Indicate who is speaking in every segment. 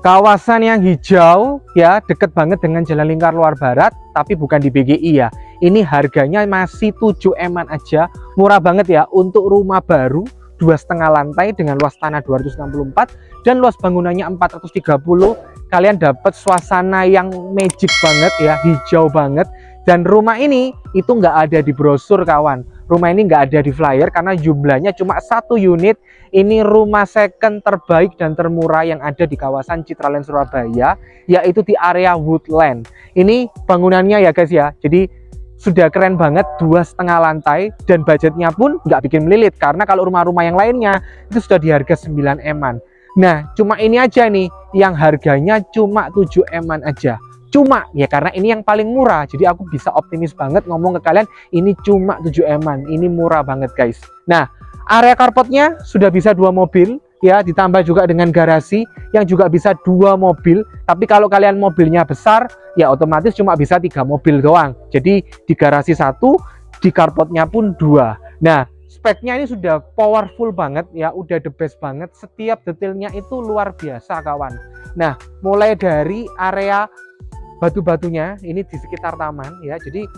Speaker 1: Kawasan yang hijau ya, deket banget dengan Jalan Lingkar Luar Barat, tapi bukan di BGI ya. Ini harganya masih 7 M-an aja, murah banget ya untuk rumah baru 2,5 lantai dengan luas tanah 264 dan luas bangunannya 430. Kalian dapat suasana yang magic banget ya, hijau banget. Dan rumah ini itu nggak ada di brosur kawan. Rumah ini nggak ada di flyer karena jumlahnya cuma 1 unit. Ini rumah second terbaik dan termurah yang ada di kawasan Citraland Surabaya, yaitu di area Woodland. Ini bangunannya ya guys ya, jadi sudah keren banget, 2,5 lantai, dan budgetnya pun nggak bikin melilit karena kalau rumah-rumah yang lainnya itu sudah di harga 9 M-an. Nah, cuma ini aja nih yang harganya cuma 7 M-an aja. Cuma ya karena ini yang paling murah, jadi aku bisa optimis banget ngomong ke kalian ini cuma 7 M-an. Ini murah banget guys. Nah, area carportnya sudah bisa 2 mobil ya, ditambah juga dengan garasi yang juga bisa 2 mobil. Tapi kalau kalian mobilnya besar ya otomatis cuma bisa 3 mobil doang. Jadi di garasi 1, di carportnya pun 2. Nah, speknya ini sudah powerful banget ya, udah the best banget. Setiap detailnya itu luar biasa kawan. Nah, mulai dari area batu-batunya ini di sekitar taman ya, jadi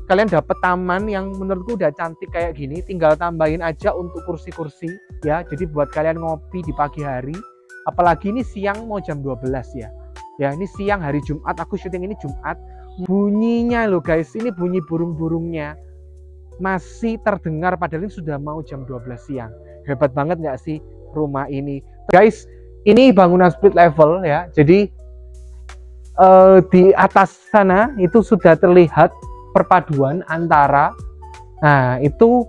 Speaker 1: kalian dapat taman yang menurutku udah cantik kayak gini, tinggal tambahin aja untuk kursi-kursi ya, jadi buat kalian ngopi di pagi hari, apalagi ini siang mau jam 12 ya. Ya ini siang hari Jumat, aku syuting ini Jumat. Bunyinya loh guys, ini bunyi burung-burungnya masih terdengar padahal ini sudah mau jam 12 siang. Hebat banget nggak sih rumah ini guys? Ini bangunan split level ya, jadi di atas sana itu sudah terlihat perpaduan antara itu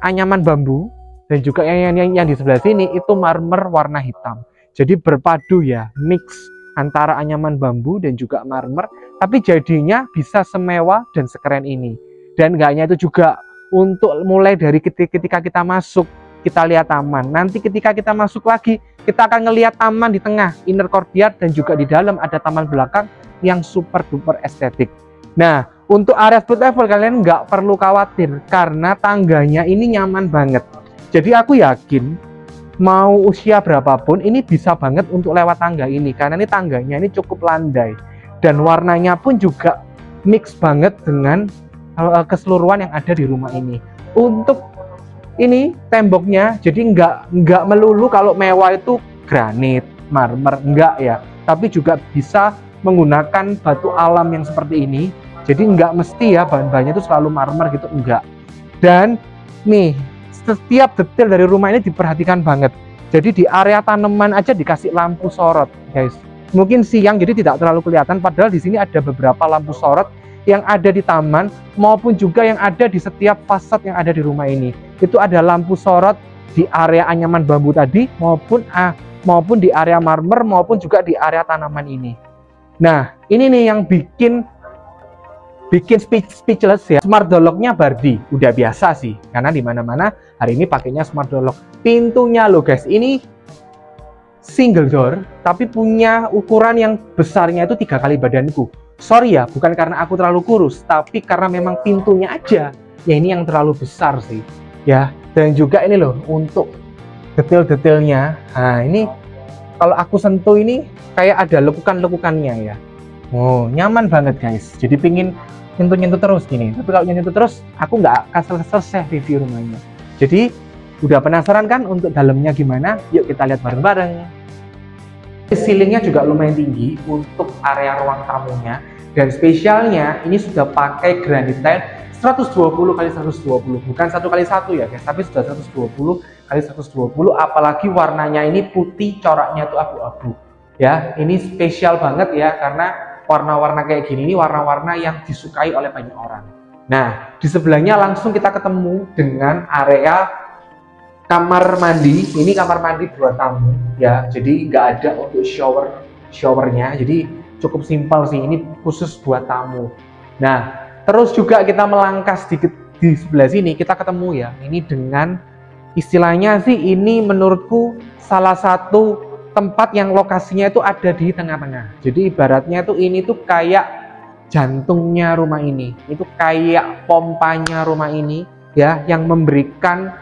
Speaker 1: anyaman bambu dan juga yang di sebelah sini itu marmer warna hitam. Jadi berpadu ya, mix antara anyaman bambu dan juga marmer, tapi jadinya bisa semewah dan sekeren ini. Dan nggak hanya itu juga, untuk mulai dari ketika kita masuk kita lihat taman, nanti ketika kita masuk lagi kita akan ngelihat taman di tengah, inner courtyard, dan juga di dalam ada taman belakang yang super duper estetik. Nah, untuk area split level kalian nggak perlu khawatir karena tangganya ini nyaman banget. Jadi aku yakin mau usia berapapun ini bisa banget untuk lewat tangga ini karena ini tangganya ini cukup landai dan warnanya pun juga mix banget dengan keseluruhan yang ada di rumah ini. Untuk ini temboknya jadi nggak melulu kalau mewah itu granit, marmer, enggak ya, tapi juga bisa menggunakan batu alam yang seperti ini. Jadi nggak mesti ya bahan-bahannya itu selalu marmer gitu, enggak. Dan nih setiap detail dari rumah ini diperhatikan banget. Jadi di area tanaman aja dikasih lampu sorot guys. Mungkin siang jadi tidak terlalu kelihatan, padahal di sini ada beberapa lampu sorot yang ada di taman maupun juga yang ada di setiap fasad yang ada di rumah ini. Itu ada lampu sorot di area anyaman bambu tadi maupun di area marmer maupun juga di area tanaman ini. Nah, ini nih yang bikin speechless ya. Smart door lock-nya Bardi udah biasa sih karena di mana-mana hari ini pakainya smart door lock. Pintunya loh guys, ini single door tapi punya ukuran yang besarnya itu 3 kali badanku. Sorry ya, bukan karena aku terlalu kurus, tapi karena memang pintunya aja ya ini yang terlalu besar sih ya. Dan juga ini loh untuk detail-detailnya. Nah ini kalau aku sentuh ini kayak ada lekukan-lekukannya ya. Oh nyaman banget guys, jadi pingin nyentuh-nyentuh terus gini. Tapi kalau nyentuh terus aku nggak akan selesai review rumahnya. Jadi udah penasaran kan untuk dalamnya gimana? Yuk kita lihat bareng-bareng. Ceilingnya juga lumayan tinggi untuk area ruang tamunya, dan spesialnya ini sudah pakai granite tile 120 x 120, bukan 1 x 1 ya guys, tapi sudah 120 x 120, apalagi warnanya ini putih, coraknya itu abu-abu ya. Ini spesial banget ya karena warna-warna kayak gini ini warna-warna yang disukai oleh banyak orang. Nah, di sebelahnya langsung kita ketemu dengan area kamar mandi. Ini kamar mandi buat tamu ya, jadi nggak ada untuk showernya, jadi cukup simpel sih, ini khusus buat tamu. Nah, terus juga kita melangkah sedikit di sebelah sini kita ketemu ya, ini dengan istilahnya sih ini menurutku salah satu tempat yang lokasinya itu ada di tengah-tengah. Jadi ibaratnya tuh ini tuh kayak jantungnya rumah ini, itu kayak pompanya rumah ini ya, yang memberikan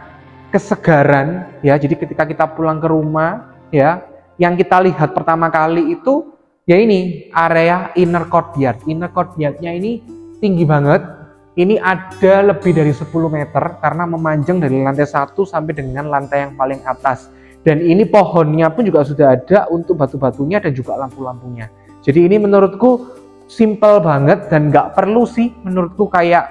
Speaker 1: kesegaran ya. Jadi ketika kita pulang ke rumah ya, yang kita lihat pertama kali itu ya ini area inner courtyard. Inner courtyardnya ini tinggi banget. Ini ada lebih dari 10 meter karena memanjang dari lantai 1 sampai dengan lantai yang paling atas. Dan ini pohonnya pun juga sudah ada untuk batu-batunya dan juga lampu-lampunya. Jadi ini menurutku simple banget dan nggak perlu sih menurutku kayak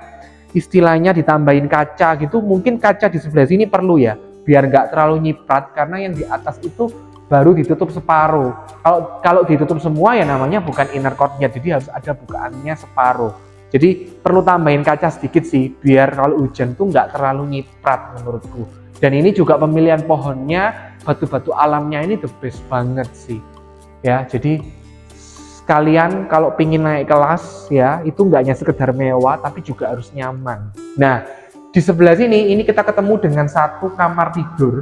Speaker 1: istilahnya ditambahin kaca gitu. Mungkin kaca di sebelah sini perlu ya, biar nggak terlalu nyiprat karena yang di atas itu baru ditutup separuh. Kalau ditutup semua ya namanya bukan inner courtyard, jadi harus ada bukaannya separuh. Jadi perlu tambahin kaca sedikit sih, biar kalau hujan tuh nggak terlalu nyiprat menurutku. Dan ini juga pemilihan pohonnya, batu-batu alamnya ini the best banget sih. Ya, jadi kalian kalau pingin naik kelas ya, itu nggak hanya sekedar mewah, tapi juga harus nyaman. Nah, di sebelah sini ini kita ketemu dengan satu kamar tidur.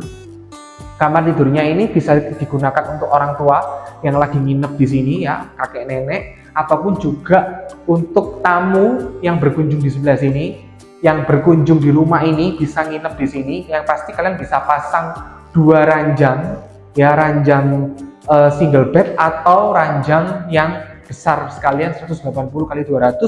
Speaker 1: Kamar tidurnya ini bisa digunakan untuk orang tua yang lagi nginep di sini ya, kakek nenek, ataupun juga untuk tamu yang berkunjung di sebelah sini, yang berkunjung di rumah ini bisa nginep di sini. Yang pasti kalian bisa pasang 2 ranjang, ya ranjang single bed atau ranjang yang besar sekalian 180x200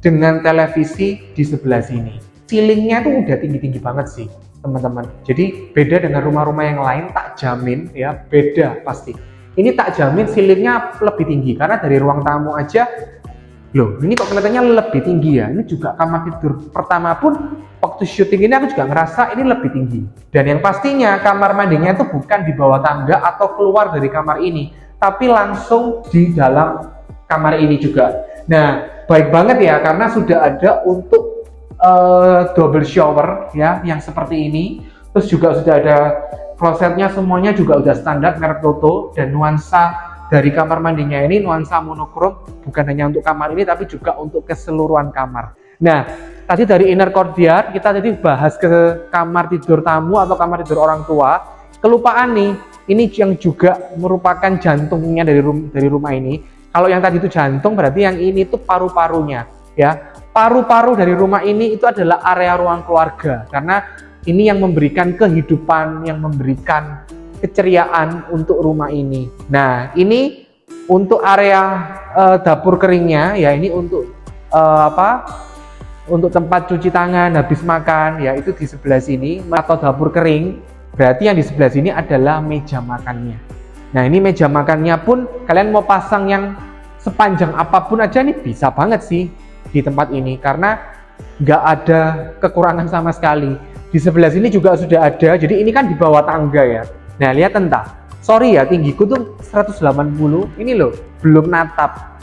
Speaker 1: dengan televisi di sebelah sini. Ceilingnya tuh udah tinggi-tinggi banget sih teman-teman. Jadi beda dengan rumah-rumah yang lain, tak jamin ya, beda pasti. Ini tak jamin ceilingnya lebih tinggi karena dari ruang tamu aja loh, ini kok kelihatannya lebih tinggi ya. Ini juga kamar tidur pertama pun waktu syuting ini aku juga ngerasa ini lebih tinggi. Dan yang pastinya kamar mandinya itu bukan di bawah tangga atau keluar dari kamar ini, tapi langsung di dalam kamar ini juga. Nah, baik banget ya karena sudah ada untuk double shower ya yang seperti ini. Terus juga sudah ada klosetnya, semuanya juga udah standar merek Toto, dan nuansa dari kamar mandinya ini nuansa monokrom, bukan hanya untuk kamar ini tapi juga untuk keseluruhan kamar. Nah, tadi dari inner courtyard kita tadi bahas ke kamar tidur tamu atau kamar tidur orang tua. Kelupaan nih, ini yang juga merupakan jantungnya dari rumah ini. Kalau yang tadi itu jantung, berarti yang ini tuh paru-parunya ya. Paru-paru dari rumah ini itu adalah area ruang keluarga, karena ini yang memberikan kehidupan, yang memberikan keceriaan untuk rumah ini. Nah, ini untuk area dapur keringnya ya, ini untuk untuk tempat cuci tangan habis makan ya, itu di sebelah sini. Atau dapur kering, berarti yang di sebelah sini adalah meja makannya. Nah, ini meja makannya pun kalian mau pasang yang sepanjang apapun aja nih bisa banget sih di tempat ini, karena nggak ada kekurangan sama sekali. Di sebelah sini juga sudah ada, jadi ini kan di bawah tangga ya. Nah, lihat entah, sorry ya tinggiku tuh 180, ini loh belum natap,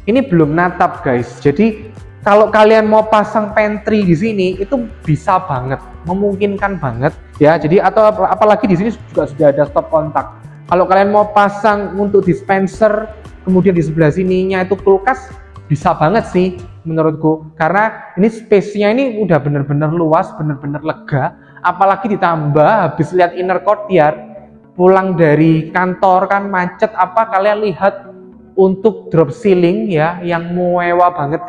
Speaker 1: ini belum natap guys. Jadi kalau kalian mau pasang pantry di sini itu bisa banget, memungkinkan banget ya. Jadi atau apalagi di sini juga sudah ada stop kontak. Kalau kalian mau pasang untuk dispenser, kemudian di sebelah sininya itu kulkas, bisa banget sih menurutku, karena ini space-nya ini udah bener-bener luas, bener-bener lega. Apalagi ditambah habis lihat inner courtyard, pulang dari kantor kan macet apa, kalian lihat untuk drop ceiling ya yang mewah banget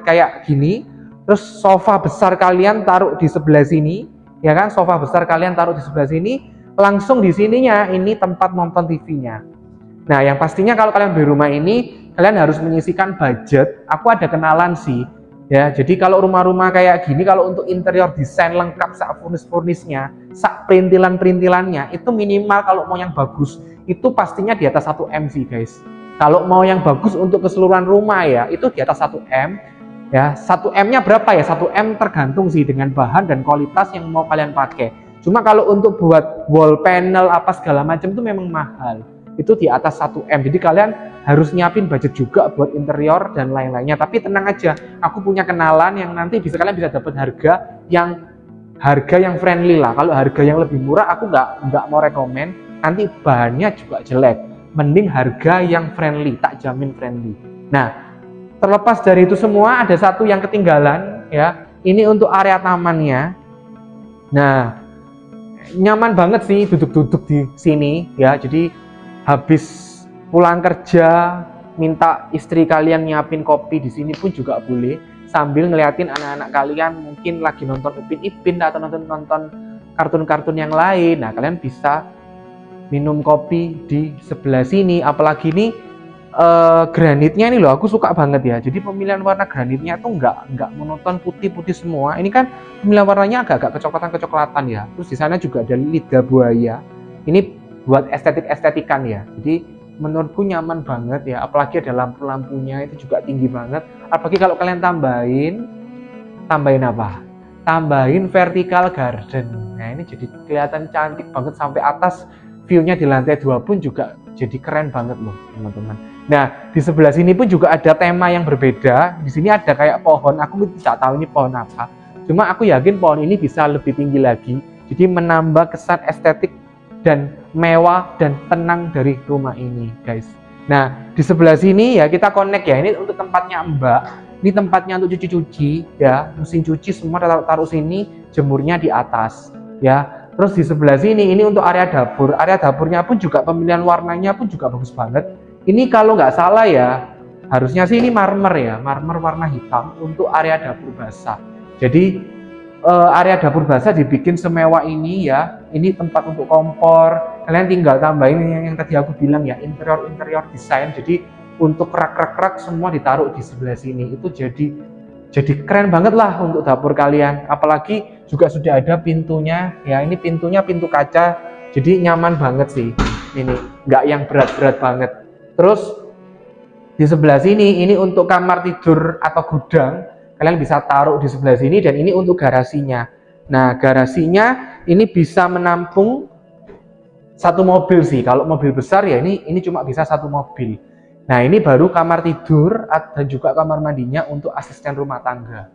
Speaker 1: kayak gini. Terus sofa besar kalian taruh di sebelah sini ya kan, sofa besar kalian taruh di sebelah sini, langsung di sininya ini tempat nonton TV-nya. Nah, yang pastinya kalau kalian beli rumah ini, kalian harus menyisihkan budget. Aku ada kenalan sih, ya. Jadi kalau rumah-rumah kayak gini, kalau untuk interior desain lengkap, sak furnis-furnisnya, sak perintilan-perintilannya, itu minimal kalau mau yang bagus, itu pastinya di atas 1 M sih, guys. Kalau mau yang bagus untuk keseluruhan rumah ya, itu di atas 1 M. Ya, 1 M-nya berapa ya? 1 M tergantung sih dengan bahan dan kualitas yang mau kalian pakai. Cuma kalau untuk buat wall panel apa segala macam itu memang mahal. Itu di atas 1 M. Jadi kalian harus nyiapin budget juga buat interior dan lain-lainnya. Tapi tenang aja, aku punya kenalan yang nanti kalian bisa dapat harga yang friendly lah. Kalau harga yang lebih murah aku nggak mau rekomen, nanti bahannya juga jelek. Mending harga yang friendly, tak jamin friendly. Nah, terlepas dari itu semua ada satu yang ketinggalan ya. Ini untuk area tamannya. Nah, nyaman banget sih duduk-duduk di sini ya. Jadi habis pulang kerja, minta istri kalian nyiapin kopi di sini pun juga boleh, sambil ngeliatin anak-anak kalian mungkin lagi nonton Upin Ipin atau nonton kartun-kartun yang lain. Nah, kalian bisa minum kopi di sebelah sini. Apalagi ini granitnya ini loh, aku suka banget ya. Jadi pemilihan warna granitnya tuh nggak monoton putih-putih semua. Ini kan pemilihan warnanya agak-agak kecoklatan ya. Terus di sana juga ada lidah buaya. Ini buat estetik-estetikan ya. Jadi menurutku nyaman banget ya. Apalagi ada lampu-lampunya itu juga tinggi banget. Apalagi kalau kalian tambahin apa? Tambahin vertical garden. Nah ini jadi kelihatan cantik banget sampai atas. View-nya di lantai 2 pun juga jadi keren banget loh teman-teman. Nah, di sebelah sini pun juga ada tema yang berbeda. Di sini ada kayak pohon, aku tidak tahu ini pohon apa. Cuma aku yakin pohon ini bisa lebih tinggi lagi. Jadi menambah kesan estetik dan mewah dan tenang dari rumah ini, guys. Nah, di sebelah sini ya kita connect ya. Ini untuk tempatnya Mbak. Ini tempatnya untuk cuci-cuci ya. Mesin cuci semua taruh sini, jemurnya di atas ya. Terus di sebelah sini ini untuk area dapur. Area dapurnya pun juga pemilihan warnanya pun juga bagus banget. Ini kalau nggak salah ya, harusnya sih ini marmer ya, marmer warna hitam untuk area dapur basah. Jadi area dapur basah dibikin semewah ini ya. Ini tempat untuk kompor. Kalian tinggal tambahin yang tadi aku bilang ya, interior desain. Jadi untuk rak semua ditaruh di sebelah sini. Itu jadi keren banget lah untuk dapur kalian. Apalagi juga sudah ada pintunya ya. Ini pintunya pintu kaca. Jadi nyaman banget sih. Ini nggak yang berat-berat banget. Terus di sebelah sini ini untuk kamar tidur atau gudang, kalian bisa taruh di sebelah sini. Dan ini untuk garasinya. Nah garasinya ini bisa menampung satu mobil sih. Kalau mobil besar ya ini cuma bisa satu mobil. Nah ini baru kamar tidur dan juga kamar mandinya untuk asisten rumah tangga.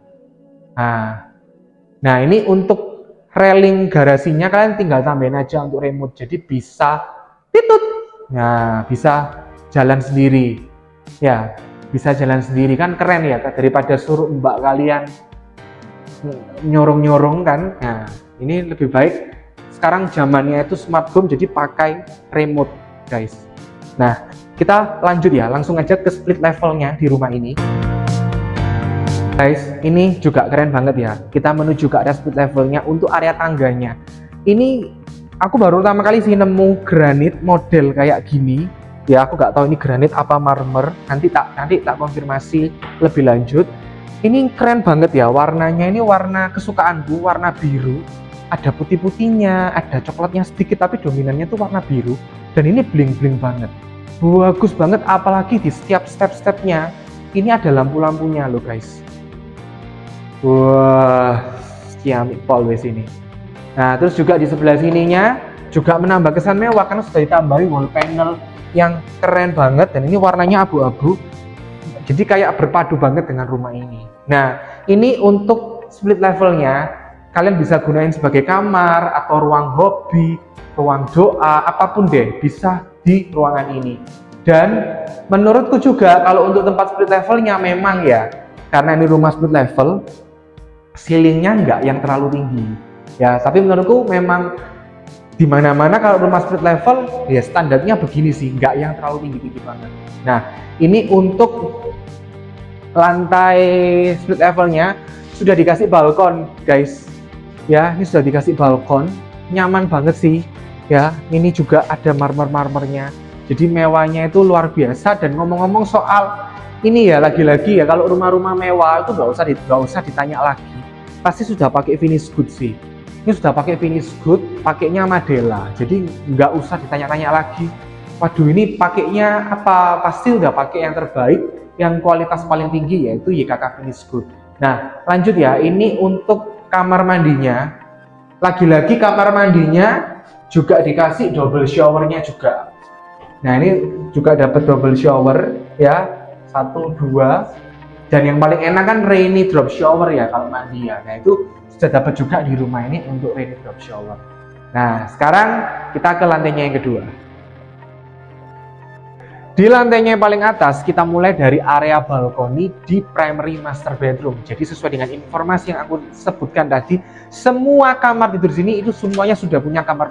Speaker 1: Nah ini untuk railing garasinya kalian tinggal tambahin aja untuk remote. Jadi bisa titut. Nah bisa jalan sendiri ya, bisa jalan sendiri kan keren ya, daripada suruh mbak kalian nyorong kan. Nah ini lebih baik sekarang zamannya itu smart home, jadi pakai remote guys. Nah kita lanjut ya, langsung aja ke split levelnya di rumah ini guys. Ini juga keren banget ya, kita menuju ke area split levelnya. Untuk area tangganya ini aku baru pertama kali sih nemu granit model kayak gini ya. Aku nggak tahu ini granit apa marmer, nanti tak konfirmasi lebih lanjut. Ini keren banget ya, warnanya ini warna kesukaanku, warna biru. Ada putih-putihnya, ada coklatnya sedikit, tapi dominannya tuh warna biru. Dan ini bling-bling banget, bagus banget. Apalagi di setiap step-stepnya ini ada lampu-lampunya loh guys. Wah, ciamik pol wes ini. Nah terus juga di sebelah sininya juga menambah kesan mewah karena sudah ditambahi wall panel yang keren banget. Dan ini warnanya abu-abu, jadi kayak berpadu banget dengan rumah ini. Nah ini untuk split levelnya, kalian bisa gunain sebagai kamar atau ruang hobi, ruang doa, apapun deh bisa di ruangan ini. Dan menurutku juga kalau untuk tempat split levelnya memang ya, karena ini rumah split level, ceilingnya nggak yang terlalu tinggi ya. Tapi menurutku memang di mana-mana kalau rumah split level ya standarnya begini sih, nggak yang terlalu tinggi banget. Nah ini untuk lantai split levelnya sudah dikasih balkon guys ya. Ini sudah dikasih balkon, nyaman banget sih ya. Ini juga ada marmernya, jadi mewahnya itu luar biasa. Dan ngomong-ngomong soal ini ya, lagi-lagi ya, kalau rumah-rumah mewah itu nggak usah ditanya lagi, pasti sudah pakai finish good sih. Ini sudah pakai finish good, pakainya Madela, jadi nggak usah ditanya-tanya lagi. Waduh ini pakainya apa? Pasti udah pakai yang terbaik, yang kualitas paling tinggi, yaitu YKK Finish Good. Nah lanjut ya, ini untuk kamar mandinya. Lagi-lagi kamar mandinya juga dikasih double showernya juga. Nah ini juga dapat double shower ya, 1, 2. Dan yang paling enak kan rainy drop shower ya kalau mandi ya. Nah itu sudah dapat juga di rumah ini untuk rainy drop shower. Nah sekarang kita ke lantainya yang kedua. Di lantainya yang paling atas kita mulai dari area balkoni di primary master bedroom. Jadi sesuai dengan informasi yang aku sebutkan tadi, semua kamar tidur sini itu semuanya sudah punya kamar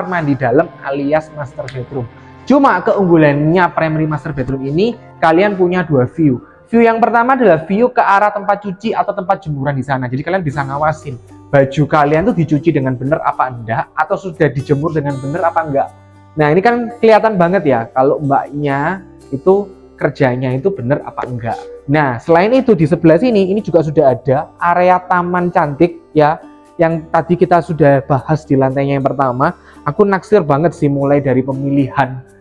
Speaker 1: mandi dalam alias master bedroom. Cuma keunggulannya primary master bedroom ini, kalian punya 2 view. View yang pertama adalah view ke arah tempat cuci atau tempat jemuran di sana. Jadi kalian bisa ngawasin baju kalian tuh dicuci dengan benar apa enggak, atau sudah dijemur dengan benar apa enggak. Nah ini kan kelihatan banget ya kalau mbaknya itu kerjanya itu bener apa enggak. Nah selain itu di sebelah sini ini juga sudah ada area taman cantik ya, yang tadi kita sudah bahas di lantainya yang pertama. Aku naksir banget sih mulai dari pemilihan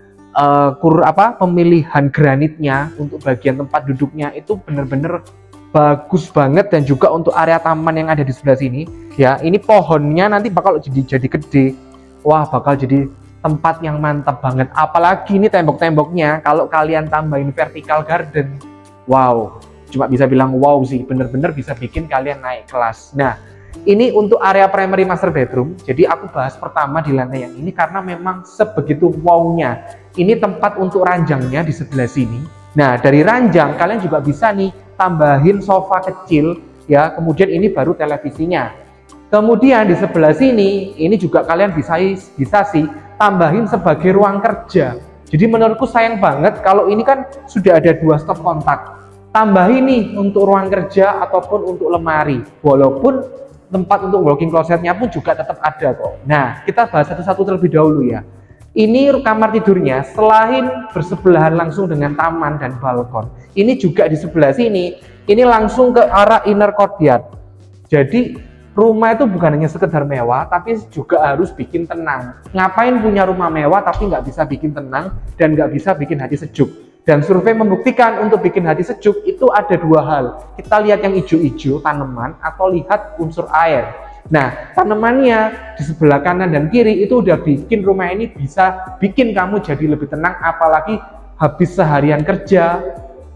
Speaker 1: pemilihan granitnya untuk bagian tempat duduknya itu bener-bener bagus banget, dan juga untuk area taman yang ada di sebelah sini ya, ini pohonnya nanti bakal jadi gede. Wah bakal jadi tempat yang mantap banget, apalagi ini tembok-temboknya kalau kalian tambahin vertical garden, wow, cuma bisa bilang wow sih, bener-bener bisa bikin kalian naik kelas. Nah ini untuk area primary master bedroom, jadi aku bahas pertama di lantai yang ini karena memang sebegitu wow-nya. Ini tempat untuk ranjangnya di sebelah sini. Nah dari ranjang kalian juga bisa nih tambahin sofa kecil ya, kemudian ini baru televisinya. Kemudian di sebelah sini ini juga kalian bisa sih tambahin sebagai ruang kerja. Jadi menurutku sayang banget kalau ini kan sudah ada 2 stop kontak. Tambahin nih untuk ruang kerja ataupun untuk lemari. Walaupun tempat untuk walk-in closetnya pun juga tetap ada kok. Nah kita bahas satu-satu terlebih dahulu ya. Ini kamar tidurnya selain bersebelahan langsung dengan taman dan balkon, ini juga di sebelah sini, ini langsung ke arah inner courtyard. Jadi rumah itu bukan hanya sekedar mewah, tapi juga harus bikin tenang. Ngapain punya rumah mewah tapi nggak bisa bikin tenang dan nggak bisa bikin hati sejuk? Dan survei membuktikan untuk bikin hati sejuk itu ada 2 hal. Kita lihat yang hijau-hijau, tanaman, atau lihat unsur air. Nah, tanamannya di sebelah kanan dan kiri itu udah bikin rumah ini bisa bikin kamu jadi lebih tenang, apalagi habis seharian kerja,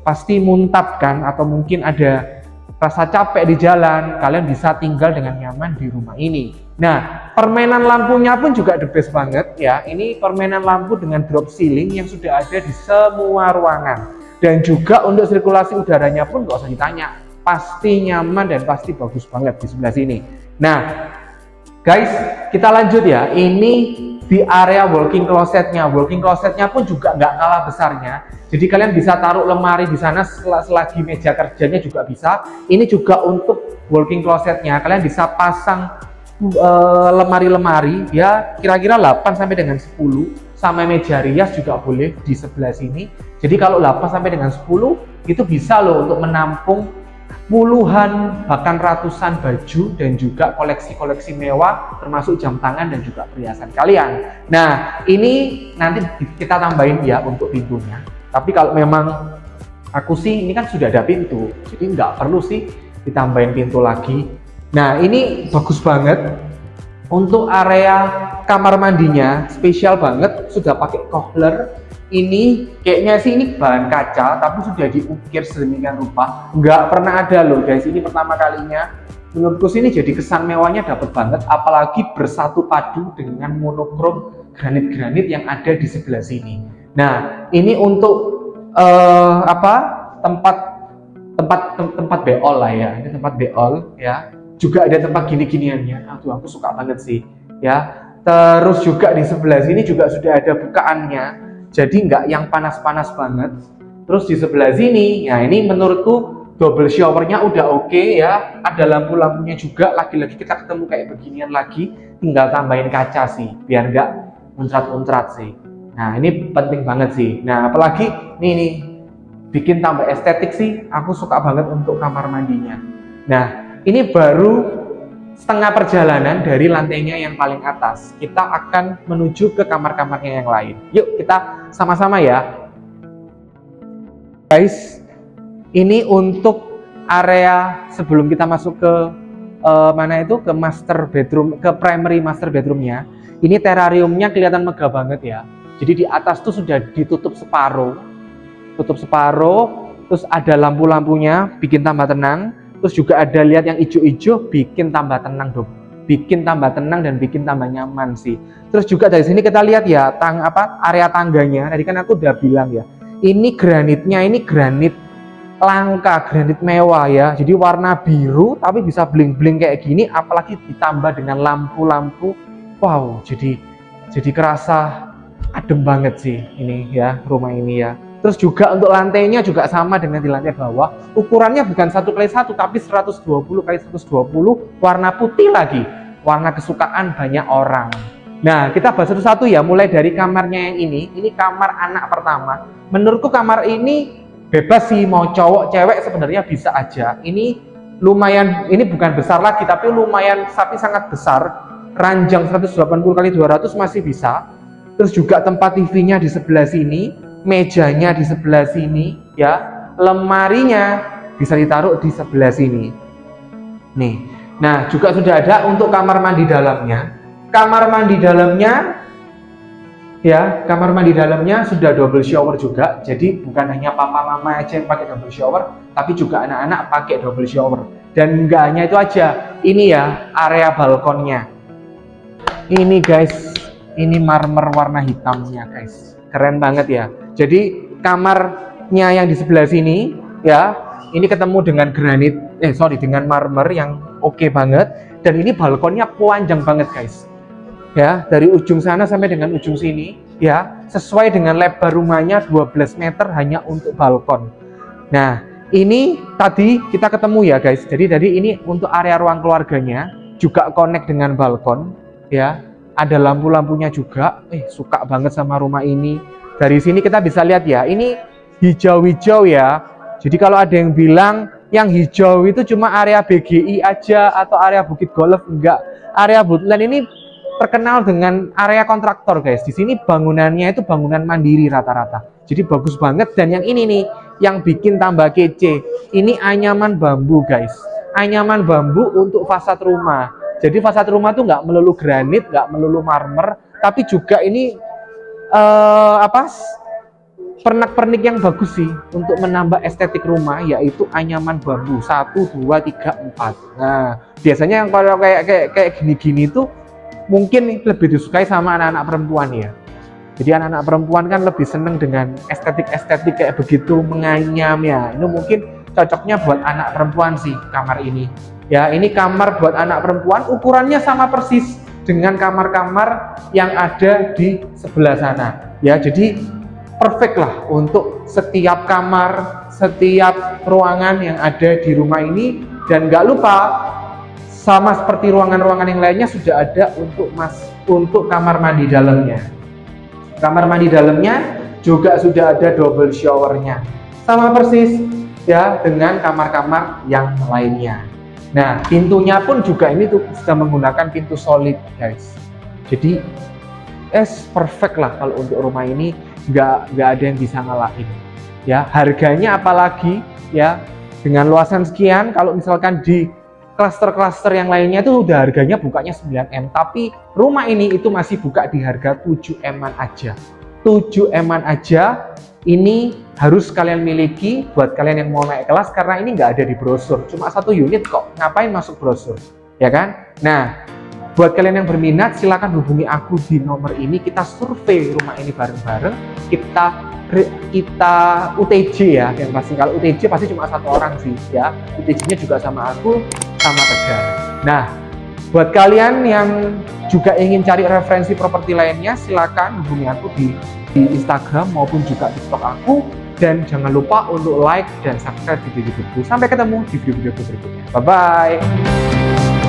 Speaker 1: pasti muntap kan, atau mungkin ada rasa capek di jalan, kalian bisa tinggal dengan nyaman di rumah ini. Nah, permainan lampunya pun juga the best banget ya. Ini permainan lampu dengan drop ceiling yang sudah ada di semua ruangan. Dan juga untuk sirkulasi udaranya pun nggak usah ditanya, pasti nyaman dan pasti bagus banget di sebelah sini. Nah, guys, kita lanjut ya. Ini di area walk-in closetnya. Walk-in closetnya pun juga nggak kalah besarnya. Jadi kalian bisa taruh lemari di sana selagi meja kerjanya juga bisa. Ini juga untuk walk-in closetnya. Kalian bisa pasang lemari-lemari ya, kira-kira 8 sampai dengan 10. Sama meja rias juga boleh di sebelah sini. Jadi kalau 8 sampai dengan 10 itu bisa loh untuk menampung puluhan bahkan ratusan baju dan juga koleksi-koleksi mewah termasuk jam tangan dan juga perhiasan kalian. Nah ini nanti kita tambahin ya untuk pintunya, tapi kalau memang aku sih ini kan sudah ada pintu, jadi nggak perlu sih ditambahin pintu lagi. Nah ini bagus banget untuk area kamar mandinya, spesial banget, sudah pakai kohler. Ini kayaknya sih ini bahan kaca tapi sudah diukir sedemikian rupa, nggak pernah ada loh guys, ini pertama kalinya. Menurutku sini jadi kesan mewahnya dapat banget, apalagi bersatu padu dengan monokrom granit-granit yang ada di sebelah sini. Nah ini untuk tempat beol lah ya, ini tempat beol ya, juga ada tempat gini-giniannya. Aduh aku suka banget sih ya. Terus juga di sebelah sini juga sudah ada bukaannya, jadi nggak yang panas-panas banget. Terus di sebelah sini, ya ini menurutku double showernya udah oke ya. Ada lampu-lampunya juga, lagi-lagi kita ketemu kayak beginian lagi. Tinggal tambahin kaca sih, biar nggak muncrat-muncrat sih. Nah ini penting banget sih. Nah apalagi nih bikin tambah estetik sih, aku suka banget untuk kamar mandinya. Nah ini baru setengah perjalanan dari lantainya yang paling atas. Kita akan menuju ke kamar-kamarnya yang lain. Yuk kita sama-sama ya. Guys, ini untuk area sebelum kita masuk ke ke master bedroom, ke primary master bedroomnya. Ini terrariumnya kelihatan megah banget ya. Jadi di atas tuh sudah ditutup separuh. Tutup separuh, terus ada lampu-lampunya bikin tambah tenang. Terus juga ada lihat yang hijau-hijau, bikin tambah tenang dong, bikin tambah tenang dan bikin tambah nyaman sih. Terus juga dari sini kita lihat ya area tangganya. Tadi kan aku udah bilang ya, ini granitnya ini granit langka, granit mewah ya. Jadi warna biru tapi bisa bling-bling kayak gini, apalagi ditambah dengan lampu-lampu. Wow, jadi kerasa adem banget sih ini ya, rumah ini ya. Terus juga untuk lantainya juga sama dengan di lantai bawah. Ukurannya bukan 1x1 tapi 120x120, warna putih lagi. Warna kesukaan banyak orang. Nah, kita bahas satu-satu ya, mulai dari kamarnya yang ini kamar anak pertama. Menurutku kamar ini bebas sih, mau cowok cewek sebenarnya bisa aja. Ini lumayan, ini bukan besar lagi tapi lumayan, tapi sangat besar. Ranjang 180x200 masih bisa. Terus juga tempat TV-nya di sebelah sini, mejanya di sebelah sini ya, lemarinya bisa ditaruh di sebelah sini. Nih. Nah, juga sudah ada untuk kamar mandi dalamnya. Kamar mandi dalamnya ya, kamar mandi dalamnya sudah double shower juga. Jadi bukan hanya papa mama aja yang pakai double shower, tapi juga anak-anak pakai double shower. Dan enggak hanya itu aja, ini ya area balkonnya. Ini guys, ini marmer warna hitamnya guys, keren banget ya. Jadi kamarnya yang di sebelah sini ya, ini ketemu dengan granit, dengan marmer yang oke banget. Dan ini balkonnya panjang banget guys. Ya, dari ujung sana sampai dengan ujung sini ya, sesuai dengan lebar rumahnya 12 meter hanya untuk balkon. Nah, ini tadi kita ketemu ya guys. Jadi ini untuk area ruang keluarganya juga connect dengan balkon ya. Ada lampu-lampunya juga. Suka banget sama rumah ini. Dari sini kita bisa lihat ya, ini hijau-hijau ya. Jadi kalau ada yang bilang yang hijau itu cuma area BGI aja atau area Bukit Golf, enggak. Area Woodland ini terkenal dengan area kontraktor guys. Di sini bangunannya itu bangunan mandiri rata-rata. Jadi bagus banget. Dan yang ini nih yang bikin tambah kece. Ini anyaman bambu guys. Anyaman bambu untuk fasad rumah. Jadi fasad rumah tuh nggak melulu granit, nggak melulu marmer, tapi juga ini pernak-pernik yang bagus sih untuk menambah estetik rumah, yaitu anyaman bambu 1, 2, 3, 4. Nah, biasanya yang kalau kayak gini-gini tuh mungkin lebih disukai sama anak-anak perempuan ya. Jadi anak-anak perempuan kan lebih seneng dengan estetik-estetik kayak begitu, menganyam ya. Ini mungkin cocoknya buat anak perempuan sih kamar ini. Ya, ini kamar buat anak perempuan, ukurannya sama persis dengan kamar-kamar yang ada di sebelah sana. Ya, jadi perfect lah untuk setiap kamar, setiap ruangan yang ada di rumah ini. Dan nggak lupa, sama seperti ruangan-ruangan yang lainnya sudah ada untuk kamar mandi dalamnya. Kamar mandi dalamnya juga sudah ada double showernya, sama persis ya dengan kamar-kamar yang lainnya. Nah, pintunya pun juga ini tuh sudah menggunakan pintu solid guys. Jadi perfect lah kalau untuk rumah ini, nggak ada yang bisa ngalahin. Ya, harganya apalagi ya dengan luasan sekian, kalau misalkan di klaster-klaster yang lainnya itu udah harganya bukanya 9M, tapi rumah ini itu masih buka di harga 7M-an aja. 7M-an aja, ini harus kalian miliki buat kalian yang mau naik kelas, karena ini nggak ada di brosur, cuma 1 unit kok, ngapain masuk brosur, ya kan? Nah, buat kalian yang berminat silahkan hubungi aku di nomor ini, kita survei rumah ini bareng-bareng, kita UTJ ya, yang pasti kalau UTJ pasti cuma 1 orang sih ya, UTJ-nya juga sama aku, sama Tegar. Nah, buat kalian yang juga ingin cari referensi properti lainnya, silakan hubungi aku di Instagram maupun juga TikTok aku, dan jangan lupa untuk like dan subscribe video YouTubeku. Sampai ketemu di video-video berikutnya. Bye bye.